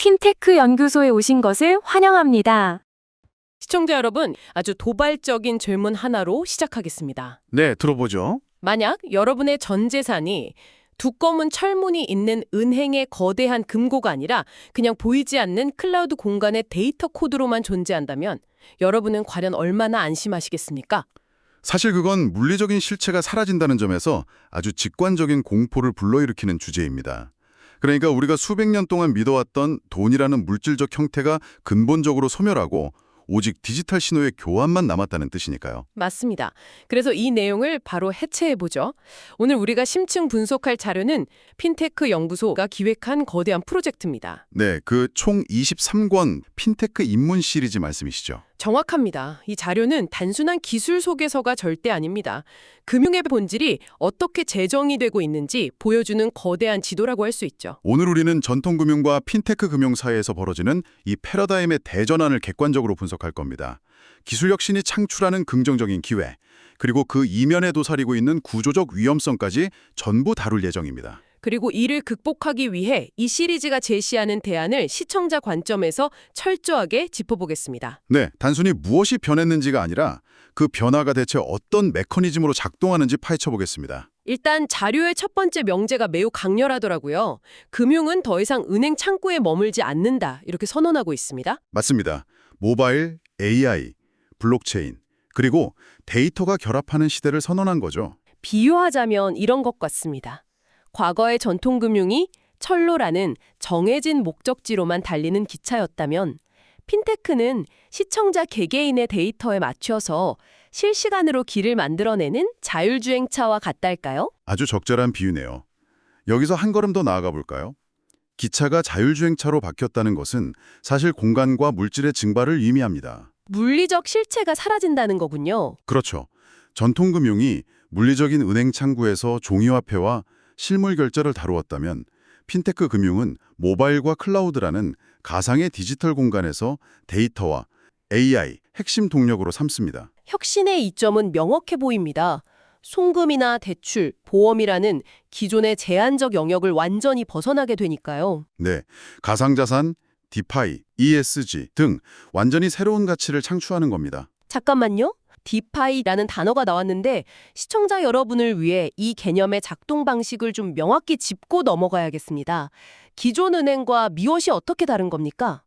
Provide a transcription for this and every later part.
핀테크 연구소에 오신 것을 환영합니다. 시청자 여러분, 아주 도발적인 질문 하나로 시작하겠습니다. 네, 들어보죠. 만약 여러분의 전 재산이 두꺼운 철문이 있는 은행의 거대한 금고가 아니라 그냥 보이지 않는 클라우드 공간의 데이터 코드로만 존재한다면 여러분은 과연 얼마나 안심하시겠습니까? 사실 그건 물리적인 실체가 사라진다는 점에서 아주 직관적인 공포를 불러일으키는 주제입니다. 그러니까 우리가 수백 년 동안 믿어왔던 돈이라는 물질적 형태가 근본적으로 소멸하고 오직 디지털 신호의 교환만 남았다는 뜻이니까요. 맞습니다. 그래서 이 내용을 바로 해체해보죠. 오늘 우리가 심층 분석할 자료는 핀테크 연구소가 기획한 거대한 프로젝트입니다. 네, 그 총 23권 핀테크 입문 시리즈 말씀이시죠. 정확합니다. 이 자료는 단순한 기술 소개서가 절대 아닙니다. 금융의 본질이 어떻게 재정이 되고 있는지 보여주는 거대한 지도라고 할 수 있죠. 오늘 우리는 전통금융과 핀테크 금융 사이에서 벌어지는 이 패러다임의 대전환을 객관적으로 분석할 겁니다. 기술 혁신이 창출하는 긍정적인 기회, 그리고 그 이면에 도사리고 있는 구조적 위험성까지 전부 다룰 예정입니다. 그리고 이를 극복하기 위해 이 시리즈가 제시하는 대안을 시청자 관점에서 철저하게 짚어보겠습니다. 네, 단순히 무엇이 변했는지가 아니라 그 변화가 대체 어떤 메커니즘으로 작동하는지 파헤쳐보겠습니다. 일단 자료의 첫 번째 명제가 매우 강렬하더라고요. 금융은 더 이상 은행 창구에 머물지 않는다, 이렇게 선언하고 있습니다. 맞습니다. 모바일, AI, 블록체인, 그리고 데이터가 결합하는 시대를 선언한 거죠. 비유하자면 이런 것 같습니다. 과거의 전통금융이 철로라는 정해진 목적지로만 달리는 기차였다면 핀테크는 시청자 개개인의 데이터에 맞춰서 실시간으로 길을 만들어내는 자율주행차와 같달까요? 아주 적절한 비유네요. 여기서 한 걸음 더 나아가 볼까요? 기차가 자율주행차로 바뀌었다는 것은 사실 공간과 물질의 증발을 의미합니다. 물리적 실체가 사라진다는 거군요. 그렇죠. 전통금융이 물리적인 은행 창구에서 종이화폐와 실물 결제를 다루었다면 핀테크 금융은 모바일과 클라우드라는 가상의 디지털 공간에서 데이터와 AI, 핵심 동력으로 삼습니다. 혁신의 이점은 명확해 보입니다. 송금이나 대출, 보험이라는 기존의 제한적 영역을 완전히 벗어나게 되니까요. 네, 가상자산, 디파이, ESG 등 완전히 새로운 가치를 창출하는 겁니다. 잠깐만요. 디파이라는 단어가 나왔는데 시청자 여러분을 위해 이 개념의 작동 방식을 좀 명확히 짚고 넘어가야겠습니다. 기존 은행과 무엇이 어떻게 다른 겁니까?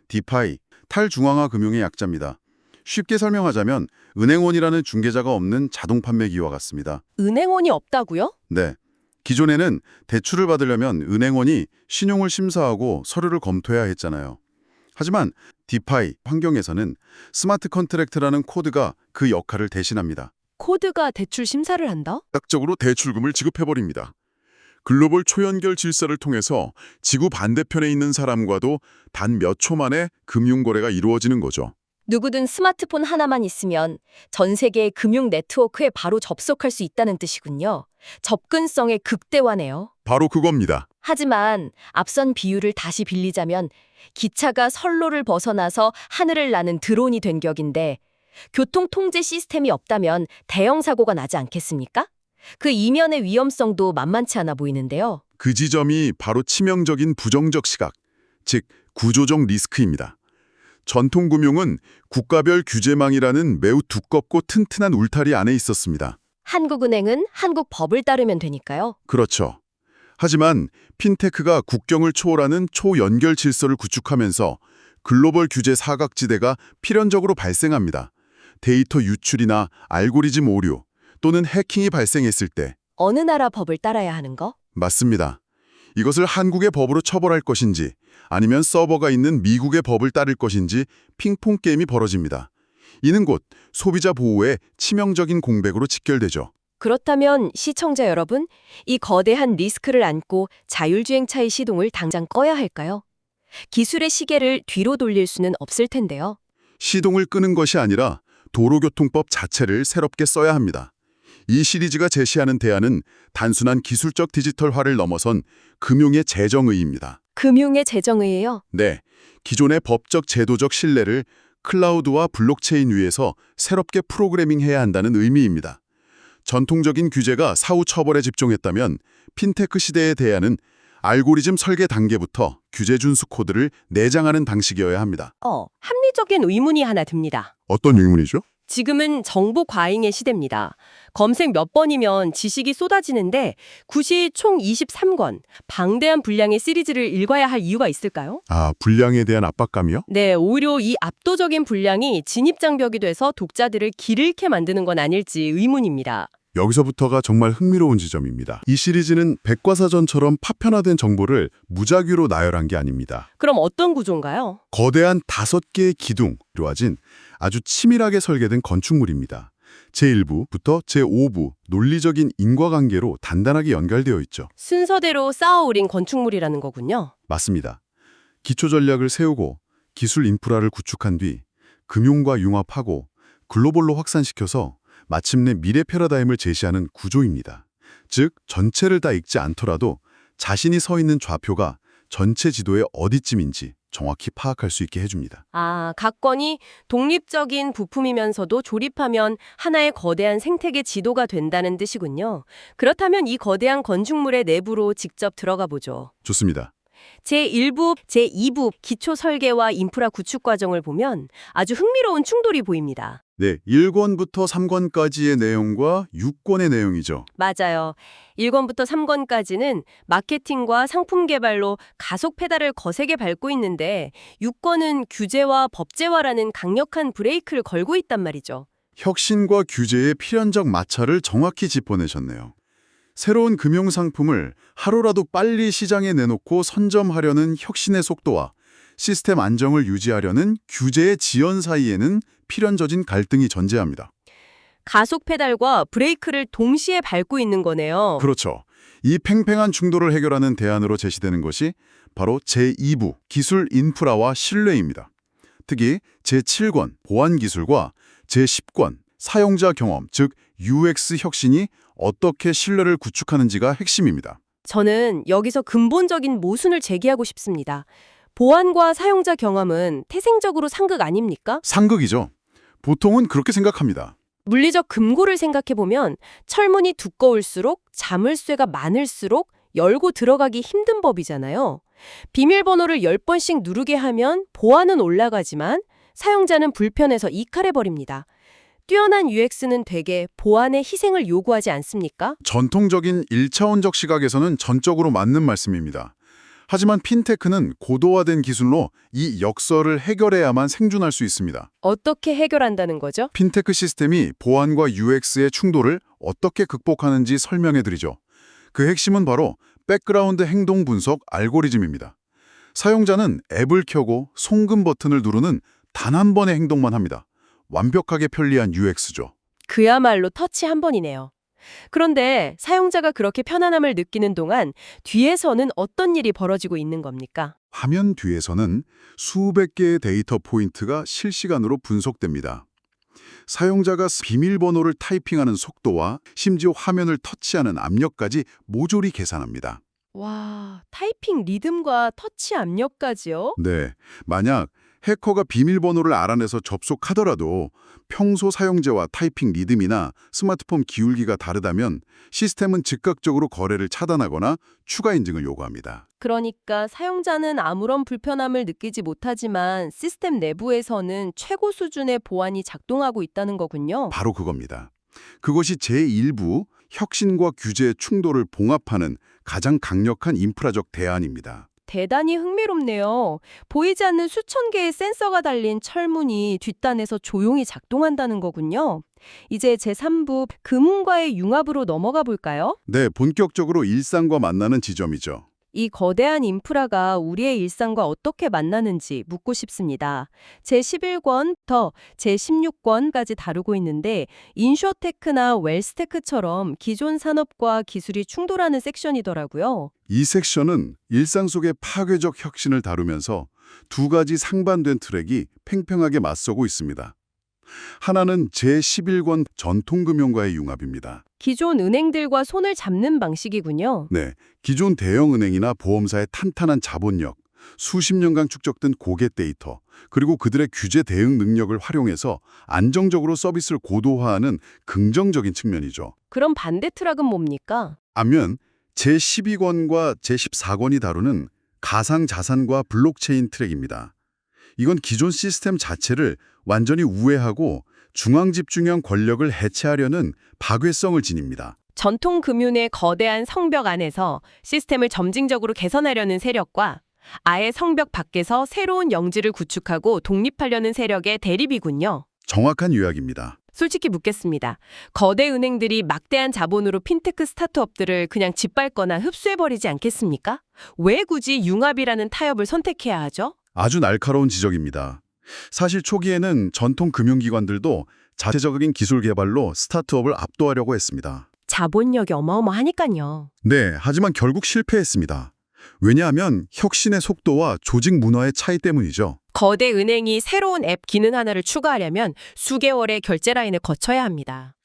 디파이, 탈중앙화 금융의 약자입니다. 쉽게 설명하자면 은행원이라는 중개자가 없는 자동 판매기와 같습니다. 은행원이 없다고요? 네, 기존에는 대출을 받으려면 은행원이 신용을 심사하고 서류를 검토해야 했잖아요. 하지만 디파이 환경에서는 스마트 컨트랙트라는 코드가 그 역할을 대신합니다. 코드가 대출 심사를 한다? 즉각적으로 대출금을 지급해버립니다. 글로벌 초연결 질서를 통해서 지구 반대편에 있는 사람과도 단 몇 초 만에 금융거래가 이루어지는 거죠. 누구든 스마트폰 하나만 있으면 전 세계의 금융 네트워크에 바로 접속할 수 있다는 뜻이군요. 접근성의 극대화네요. 바로 그겁니다. 하지만 앞선 비유를 다시 빌리자면 기차가 선로를 벗어나서 하늘을 나는 드론이 된 격인데 교통 통제 시스템이 없다면 대형 사고가 나지 않겠습니까? 그 이면의 위험성도 만만치 않아 보이는데요. 그 지점이 바로 치명적인 부정적 시각, 즉 구조적 리스크입니다. 전통금융은 국가별 규제망이라는 매우 두껍고 튼튼한 울타리 안에 있었습니다. 한국은행은 한국 법을 따르면 되니까요. 그렇죠. 하지만 핀테크가 국경을 초월하는 초연결 질서를 구축하면서 글로벌 규제 사각지대가 필연적으로 발생합니다. 데이터 유출이나 알고리즘 오류 또는 해킹이 발생했을 때 어느 나라 법을 따라야 하는 거? 맞습니다. 이것을 한국의 법으로 처벌할 것인지 아니면 서버가 있는 미국의 법을 따를 것인지 핑퐁 게임이 벌어집니다. 이는 곧 소비자 보호의 치명적인 공백으로 직결되죠. 그렇다면 시청자 여러분, 이 거대한 리스크를 안고 자율주행차의 시동을 당장 꺼야 할까요? 기술의 시계를 뒤로 돌릴 수는 없을 텐데요. 시동을 끄는 것이 아니라 도로교통법 자체를 새롭게 써야 합니다. 이 시리즈가 제시하는 대안은 단순한 기술적 디지털화를 넘어선 금융의 재정의입니다. 금융의 재정의예요. 네, 기존의 법적 제도적 신뢰를 클라우드와 블록체인 위에서 새롭게 프로그래밍해야 한다는 의미입니다. 전통적인 규제가 사후 처벌에 집중했다면 핀테크 시대의 대안은 알고리즘 설계 단계부터 규제 준수 코드를 내장하는 방식이어야 합니다. 합리적인 의문이 하나 듭니다. 어떤 의문이죠? 지금은 정보 과잉의 시대입니다. 검색 몇 번이면 지식이 쏟아지는데 굳이 총 23권, 방대한 분량의 시리즈를 읽어야 할 이유가 있을까요? 분량에 대한 압박감이요? 네, 오히려 이 압도적인 분량이 진입장벽이 돼서 독자들을 길 잃게 만드는 건 아닐지 의문입니다. 여기서부터가 정말 흥미로운 지점입니다. 이 시리즈는 백과사전처럼 파편화된 정보를 무작위로 나열한 게 아닙니다. 그럼 어떤 구조인가요? 거대한 5개의 기둥, 이루어진 아주 치밀하게 설계된 건축물입니다. 제1부부터 제5부, 논리적인 인과관계로 단단하게 연결되어 있죠. 순서대로 쌓아 올린 건축물이라는 거군요. 맞습니다. 기초 전략을 세우고 기술 인프라를 구축한 뒤 금융과 융합하고 글로벌로 확산시켜서 마침내 미래 패러다임을 제시하는 구조입니다. 즉, 전체를 다 읽지 않더라도 자신이 서 있는 좌표가 전체 지도의 어디쯤인지 정확히 파악할 수 있게 해줍니다. 각 건이 독립적인 부품이면서도 조립하면 하나의 거대한 생태계 지도가 된다는 뜻이군요. 그렇다면 이 거대한 건축물의 내부로 직접 들어가 보죠. 좋습니다. 제1부, 제2부 기초 설계와 인프라 구축 과정을 보면 아주 흥미로운 충돌이 보입니다. 네, 1권부터 3권까지의 내용과 6권의 내용이죠. 맞아요. 1권부터 3권까지는 마케팅과 상품 개발로 가속 페달을 거세게 밟고 있는데 6권은 규제와 법제화라는 강력한 브레이크를 걸고 있단 말이죠. 혁신과 규제의 필연적 마찰을 정확히 짚어내셨네요. 새로운 금융상품을 하루라도 빨리 시장에 내놓고 선점하려는 혁신의 속도와 시스템 안정을 유지하려는 규제의 지연 사이에는 필연적인 갈등이 존재합니다. 가속 페달과 브레이크를 동시에 밟고 있는 거네요. 그렇죠. 이 팽팽한 충돌을 해결하는 대안으로 제시되는 것이 바로 제2부 기술 인프라와 신뢰입니다. 특히 제7권 보안 기술과 제10권 사용자 경험, 즉 UX 혁신이 어떻게 신뢰를 구축하는지가 핵심입니다. 저는 여기서 근본적인 모순을 제기하고 싶습니다. 보안과 사용자 경험은 태생적으로 상극 아닙니까? 상극이죠. 보통은 그렇게 생각합니다. 물리적 금고를 생각해보면 철문이 두꺼울수록 자물쇠가 많을수록 열고 들어가기 힘든 법이잖아요. 비밀번호를 10번씩 누르게 하면 보안은 올라가지만 사용자는 불편해서 이칼해버립니다. 뛰어난 UX는 되게 보안의 희생을 요구하지 않습니까? 전통적인 1차원적 시각에서는 전적으로 맞는 말씀입니다. 하지만 핀테크는 고도화된 기술로 이 역설을 해결해야만 생존할 수 있습니다. 어떻게 해결한다는 거죠? 핀테크 시스템이 보안과 UX의 충돌을 어떻게 극복하는지 설명해드리죠. 그 핵심은 바로 백그라운드 행동 분석 알고리즘입니다. 사용자는 앱을 켜고 송금 버튼을 누르는 단 한 번의 행동만 합니다. 완벽하게 편리한 UX죠. 그야말로 터치 한 번이네요. 그런데 사용자가 그렇게 편안함을 느끼는 동안 뒤에서는 어떤 일이 벌어지고 있는 겁니까? 화면 뒤에서는 수백 개의 데이터 포인트가 실시간으로 분석됩니다. 사용자가 비밀번호를 타이핑하는 속도와 심지어 화면을 터치하는 압력까지 모조리 계산합니다. 와, 타이핑 리듬과 터치 압력까지요? 네, 만약 해커가 비밀번호를 알아내서 접속하더라도 평소 사용자와 타이핑 리듬이나 스마트폰 기울기가 다르다면 시스템은 즉각적으로 거래를 차단하거나 추가 인증을 요구합니다. 그러니까 사용자는 아무런 불편함을 느끼지 못하지만 시스템 내부에서는 최고 수준의 보안이 작동하고 있다는 거군요. 바로 그겁니다. 그것이 제1부 혁신과 규제의 충돌을 봉합하는 가장 강력한 인프라적 대안입니다. 대단히 흥미롭네요. 보이지 않는 수천 개의 센서가 달린 철문이 뒷단에서 조용히 작동한다는 거군요. 이제 제3부 금융과의 융합으로 넘어가 볼까요? 네, 본격적으로 일상과 만나는 지점이죠. 이 거대한 인프라가 우리의 일상과 어떻게 만나는지 묻고 싶습니다. 제11권부터 제16권까지 다루고 있는데 인쇼테크나 웰스테크처럼 기존 산업과 기술이 충돌하는 섹션이더라고요. 이 섹션은 일상 속의 파괴적 혁신을 다루면서 두 가지 상반된 트랙이 팽팽하게 맞서고 있습니다. 하나는 제11권 전통금융과의 융합입니다. 기존 은행들과 손을 잡는 방식이군요. 네, 기존 대형은행이나 보험사의 탄탄한 자본력, 수십 년간 축적된 고객 데이터, 그리고 그들의 규제 대응 능력을 활용해서 안정적으로 서비스를 고도화하는 긍정적인 측면이죠. 그럼 반대 트랙은 뭡니까? 반면 제12권과 제14권이 다루는 가상자산과 블록체인 트랙입니다. 이건 기존 시스템 자체를 완전히 우회하고 중앙집중형 권력을 해체하려는 파괴성을 지닙니다. 전통 금융의 거대한 성벽 안에서 시스템을 점진적으로 개선하려는 세력과 아예 성벽 밖에서 새로운 영지를 구축하고 독립하려는 세력의 대립이군요. 정확한 요약입니다. 솔직히 묻겠습니다. 거대 은행들이 막대한 자본으로 핀테크 스타트업들을 그냥 짓밟거나 흡수해버리지 않겠습니까? 왜 굳이 융합이라는 타협을 선택해야 하죠? 아주 날카로운 지적입니다. 사실 초기에는 전통 금융기관들도 자체적인 기술 개발로 스타트업을 압도하려고 했습니다. 자본력이 어마어마하니까요. 네, 하지만 결국 실패했습니다. 왜냐하면 혁신의 속도와 조직 문화의 차이 때문이죠. 거대 은행이 새로운 앱 기능 하나를 추가하려면 수개월의 결제 라인을 거쳐야 합니다.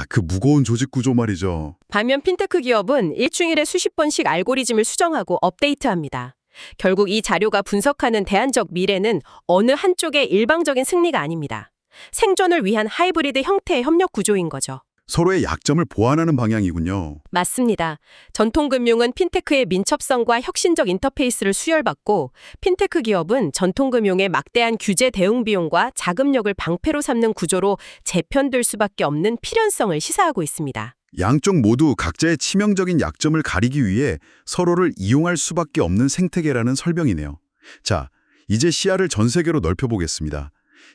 그 무거운 조직 구조 말이죠. 반면 핀테크 기업은 일주일에 수십 번씩 알고리즘을 수정하고 업데이트합니다. 결국 이 자료가 분석하는 대안적 미래는 어느 한쪽의 일방적인 승리가 아닙니다. 생존을 위한 하이브리드 형태의 협력 구조인 거죠. 서로의 약점을 보완하는 방향이군요. 맞습니다. 전통금융은 핀테크의 민첩성과 혁신적 인터페이스를 수혈받고 핀테크 기업은 전통금융의 막대한 규제 대응 비용과 자금력을 방패로 삼는 구조로 재편될 수밖에 없는 필연성을 시사하고 있습니다. 양쪽 모두 각자의 치명적인 약점을 가리기 위해 서로를 이용할 수밖에 없는 생태계라는 설명이네요. 자, 이제 시야를 전 세계로 넓혀보겠습니다.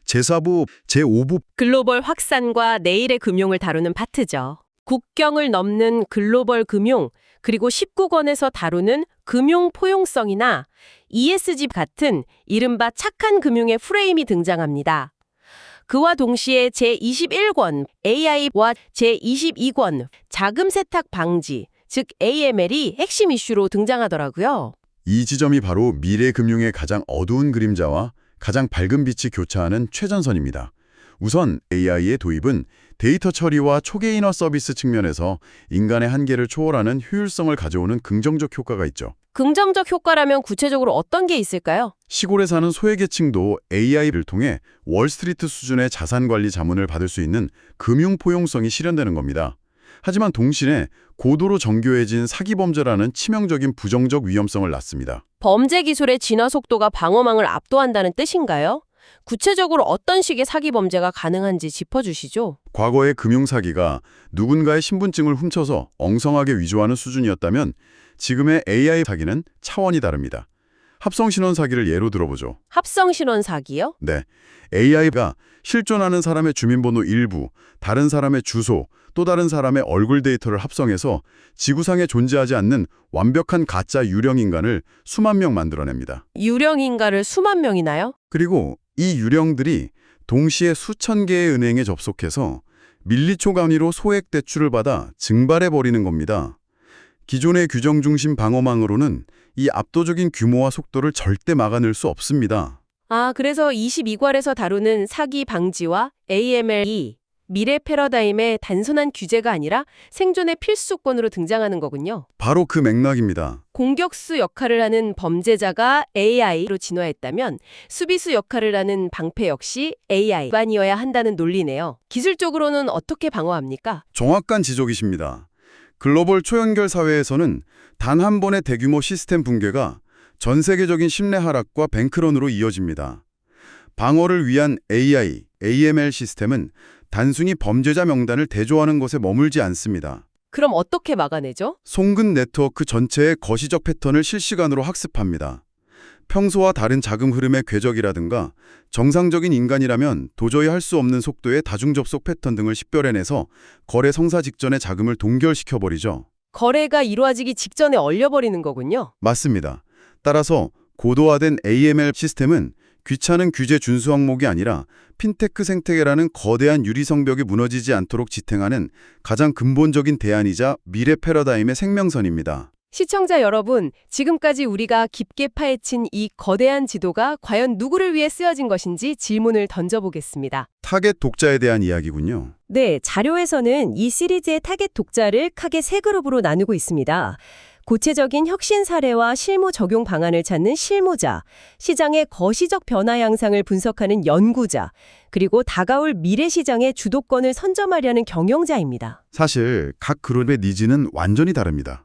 제4부, 제5부 글로벌 확산과 내일의 금융을 다루는 파트죠. 국경을 넘는 글로벌 금융, 그리고 19권에서 다루는 금융 포용성이나 ESG 같은 이른바 착한 금융의 프레임이 등장합니다. 그와 동시에 제21권 AI와 제22권 자금 세탁 방지, 즉 AML이 핵심 이슈로 등장하더라고요. 이 지점이 바로 미래 금융의 가장 어두운 그림자와 가장 밝은 빛이 교차하는 최전선입니다. 우선 AI의 도입은 데이터 처리와 초계 인허 서비스 측면에서 인간의 한계를 초월하는 효율성을 가져오는 긍정적 효과가 있죠. 긍정적 효과라면 구체적으로 어떤 게 있을까요? 시골에 사는 소외계층도 AI를 통해 월스트리트 수준의 자산관리 자문을 받을 수 있는 금융 포용성이 실현되는 겁니다. 하지만 동시에 고도로 정교해진 사기범죄라는 치명적인 부정적 위험성을 낳습니다. 범죄 기술의 진화 속도가 방어망을 압도한다는 뜻인가요? 구체적으로 어떤 식의 사기 범죄가 가능한지 짚어주시죠. 과거의 금융사기가 누군가의 신분증을 훔쳐서 엉성하게 위조하는 수준이었다면 지금의 AI 사기는 차원이 다릅니다. 합성신원 사기를 예로 들어보죠. 합성신원 사기요? 네, AI가 실존하는 사람의 주민번호 일부, 다른 사람의 주소, 또 다른 사람의 얼굴 데이터를 합성해서 지구상에 존재하지 않는 완벽한 가짜 유령 인간을 수만 명 만들어냅니다. 유령 인간을 수만 명이나요? 그리고 이 유령들이 동시에 수천 개의 은행에 접속해서 밀리초 단위로 소액 대출을 받아 증발해버리는 겁니다. 기존의 규정 중심 방어망으로는 이 압도적인 규모와 속도를 절대 막아낼 수 없습니다. 그래서 22관에서 다루는 사기 방지와 AML이 미래 패러다임의 단순한 규제가 아니라 생존의 필수권으로 등장하는 거군요. 바로 그 맥락입니다. 공격수 역할을 하는 범죄자가 AI로 진화했다면 수비수 역할을 하는 방패 역시 AI 기반이어야 한다는 논리네요. 기술적으로는 어떻게 방어합니까? 정확한 지적이십니다. 글로벌 초연결 사회에서는 단 한 번의 대규모 시스템 붕괴가 전 세계적인 신뢰 하락과 뱅크런으로 이어집니다. 방어를 위한 AI, AML 시스템은 단순히 범죄자 명단을 대조하는 것에 머물지 않습니다. 그럼 어떻게 막아내죠? 송근 네트워크 전체의 거시적 패턴을 실시간으로 학습합니다. 평소와 다른 자금 흐름의 궤적이라든가 정상적인 인간이라면 도저히 할 수 없는 속도의 다중 접속 패턴 등을 식별해내서 거래 성사 직전에 자금을 동결시켜버리죠. 거래가 이루어지기 직전에 얼려버리는 거군요. 맞습니다. 따라서 고도화된 AML 시스템은 귀찮은 규제 준수 항목이 아니라 핀테크 생태계라는 거대한 유리성벽이 무너지지 않도록 지탱하는 가장 근본적인 대안이자 미래 패러다임의 생명선입니다. 시청자 여러분, 지금까지 우리가 깊게 파헤친 이 거대한 지도가 과연 누구를 위해 쓰여진 것인지 질문을 던져보겠습니다. 타겟 독자에 대한 이야기군요. 네, 자료에서는 이 시리즈의 타겟 독자를 크게 세 그룹으로 나누고 있습니다. 구체적인 혁신 사례와 실무 적용 방안을 찾는 실무자, 시장의 거시적 변화 양상을 분석하는 연구자, 그리고 다가올 미래 시장의 주도권을 선점하려는 경영자입니다. 사실 각 그룹의 니즈는 완전히 다릅니다.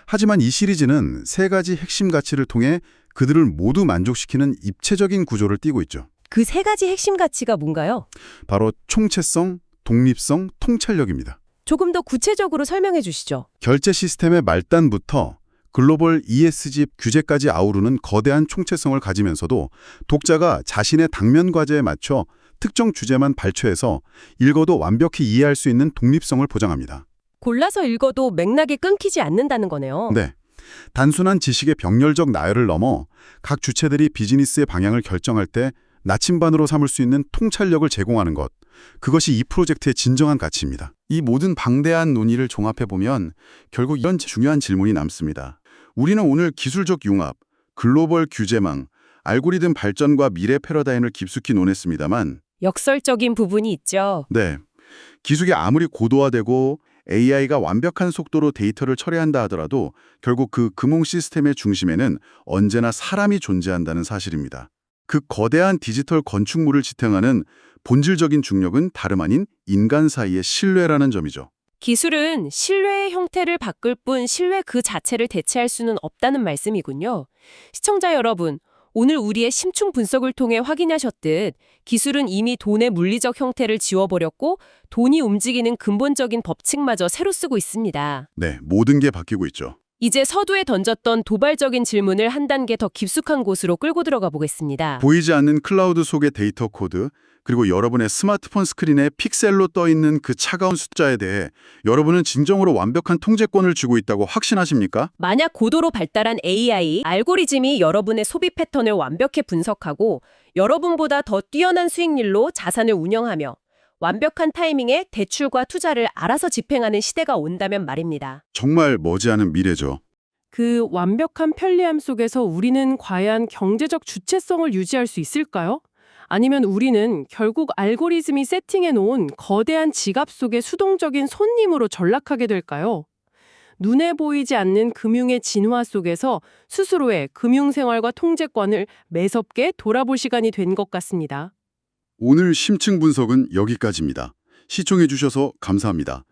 하지만 이 시리즈는 세 가지 핵심 가치를 통해 그들을 모두 만족시키는 입체적인 구조를 띠고 있죠. 그 세 가지 핵심 가치가 뭔가요? 바로 총체성, 독립성, 통찰력입니다. 조금 더 구체적으로 설명해 주시죠. 결제 시스템의 말단부터 글로벌 ESG 규제까지 아우르는 거대한 총체성을 가지면서도 독자가 자신의 당면 과제에 맞춰 특정 주제만 발췌해서 읽어도 완벽히 이해할 수 있는 독립성을 보장합니다. 골라서 읽어도 맥락이 끊기지 않는다는 거네요. 네. 단순한 지식의 병렬적 나열을 넘어 각 주체들이 비즈니스의 방향을 결정할 때 나침반으로 삼을 수 있는 통찰력을 제공하는 것. 그것이 이 프로젝트의 진정한 가치입니다. 이 모든 방대한 논의를 종합해보면 결국 이런 중요한 질문이 남습니다. 우리는 오늘 기술적 융합, 글로벌 규제망, 알고리즘 발전과 미래 패러다임을 깊숙이 논했습니다만 역설적인 부분이 있죠. 네, 기술이 아무리 고도화되고 AI가 완벽한 속도로 데이터를 처리한다 하더라도 결국 그 금융 시스템의 중심에는 언제나 사람이 존재한다는 사실입니다. 그 거대한 디지털 건축물을 지탱하는 본질적인 중력은 다름 아닌 인간 사이의 신뢰라는 점이죠. 기술은 신뢰의 형태를 바꿀 뿐 신뢰 그 자체를 대체할 수는 없다는 말씀이군요. 시청자 여러분, 오늘 우리의 심층 분석을 통해 확인하셨듯 기술은 이미 돈의 물리적 형태를 지워버렸고 돈이 움직이는 근본적인 법칙마저 새로 쓰고 있습니다. 네, 모든 게 바뀌고 있죠. 이제 서두에 던졌던 도발적인 질문을 한 단계 더 깊숙한 곳으로 끌고 들어가 보겠습니다. 보이지 않는 클라우드 속의 데이터 코드, 그리고 여러분의 스마트폰 스크린에 픽셀로 떠있는 그 차가운 숫자에 대해 여러분은 진정으로 완벽한 통제권을 쥐고 있다고 확신하십니까? 만약 고도로 발달한 AI, 알고리즘이 여러분의 소비 패턴을 완벽히 분석하고 여러분보다 더 뛰어난 수익률로 자산을 운영하며 완벽한 타이밍에 대출과 투자를 알아서 집행하는 시대가 온다면 말입니다. 정말 머지않은 미래죠. 그 완벽한 편리함 속에서 우리는 과연 경제적 주체성을 유지할 수 있을까요? 아니면 우리는 결국 알고리즘이 세팅해 놓은 거대한 지갑 속의 수동적인 손님으로 전락하게 될까요? 눈에 보이지 않는 금융의 진화 속에서 스스로의 금융생활과 통제권을 매섭게 돌아볼 시간이 된 것 같습니다. 오늘 심층 분석은 여기까지입니다. 시청해 주셔서 감사합니다.